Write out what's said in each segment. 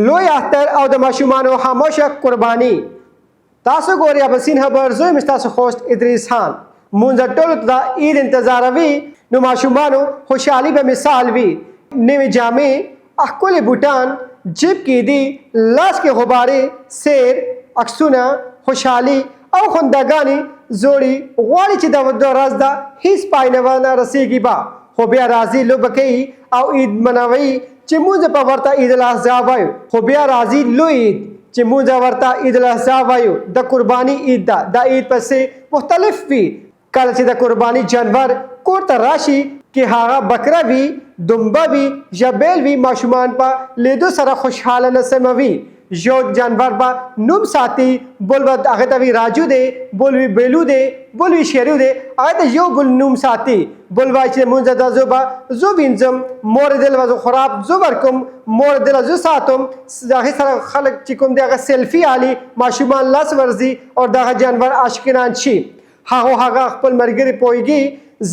لوی اختر او د ماشومانو خاموشه قرباني. تاسو ګورئ اباسین خبر زوی مې ستاسو خوست ادریس خان. مونږ ټولو ته د عید انتظاروي، نو ماشومانو خوشحالي به مثال وي. نوې جامې، ښکلي بوټان، جیب کې دي، لاس کې غبارې، سیر، عکسونه، خوشحالي او خنداګانې زوړي غواړي چې د ورځ ده هیڅ پای نه ونه رسیږي به، خو بیا راځي لوبه کوي او عید منوي چې مونږ په ورته عید الاضحی وایو. خو بیا راځي لوی عید چې مونږ ورته عید الاضحی وایو. د قرباني عید ده. دا عید پسې مختلف وي. کله چې د قرباني جانور کور ته راشي کې هغه بکره وي، دنبه وي یا بیل وي، ماشومان په لیدو سره خوشحاله نسموي. یو جانور به نوم ساتي، بل به هغه ته وي راجو دی، بل وي بیلو دی، بل وي شیرو دی، هغه ته یو بل نوم ساتي. بل وایي چې مونږ دا زه به زه وینځم، مور دل به زه خراب زه ورکوم، مور دل زه ساتم. هغې سره خلک چې کوم دی هغه سیلفي علي، ماشومان لاس ورځي او دغه جانور عاشقان شي. هغه خپل ملګري پوهېږي،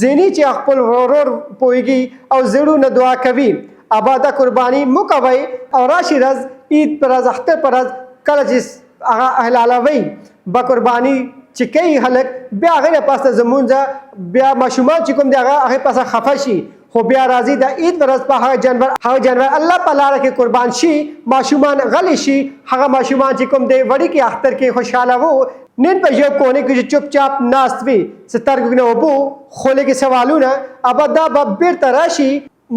ځینې چې خپل ورور پوهېږي او زړونه دعا کوي. آباده قرباني مو کوئ او راشي ورځ عید پر ورځ، اختر پر ورځ کله چې هغه حلالوي به قرباني چې کوي خلک، بیا هغې نه پاسه زمونځ بیا ماشومان چې کوم دی هغې پاسه خفه شي. خو بیا راځي د عید پر ورځ په هغه جانور الله په لاره کې قربان شي، ماشومان غلی شي. هغه ماشومان چې کوم دی وړي کې اختر کې خوشحاله وو، نن په یو کونه کې چې چپ چاپ ناست وي، سترګو نه اوبو، خولې کې سوالونه، ابا دا به بیرته راشي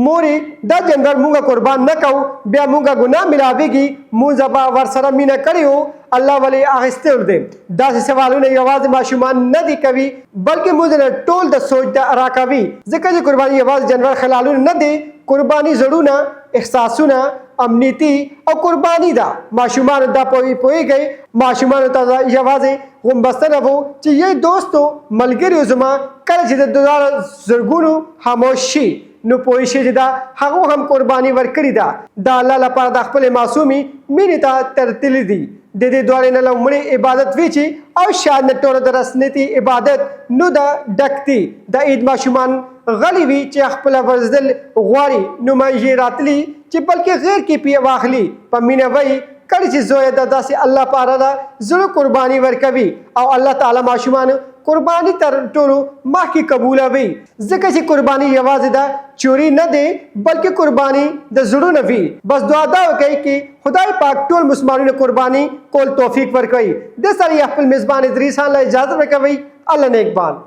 مورې دا جانور مونږه قربان نه کوو، بیا مونږه ګناه ملاویږي، مونږ به ورسره مینه کړې وو، الله ولې اخیستی دی. داسې سوالونه یوازې ماشومان نه دي کوي، بلکې مونږ نه ټول د سوچ د راکوي. ځکه چې قرباني یوازې جانور خلالونه نه دی، قرباني زړونه، احساسونه، امنیتي او قرباني ده. ماشومانو دا پوهېږئ، ماشومانو ته یوازې غومبستنه وو چې یی دوستو ملګریو زما کله چې د دواړو زړګونو خاموش شي، نو پوه شي چې دا هغو هم قرباني ورکړې ده. دا الله لپاره د خپلې معصومې مینې ته ترتلي دي. د دې دواړې نه لومړی عبادت وي چې او شاید نه ټوله د رسنیتي عبادت نو د ډک دي. د عید ماشومان غلی وي چې خپله ورزدل غواړي، نو یې راتلي چې بلکې غیر کې پې واخلي، په مینه وایي کله چې زویه ده داسې الله پاره ده زړه قرباني ورکوي او الله تعالی ماشومان قرباني تر ټولو مخکې قبولوي. ځکه چې قرباني یوازې ده چوری نه دی، بلکې قرباني د زړونو وي. بس دعا دا وکړئ چې خدای پاک ټول مسلمانانو قرباني کول توفیق ورکوي. د سره خپل میزبان ادریس خان له اجازه ورکوي. الله نیکبان.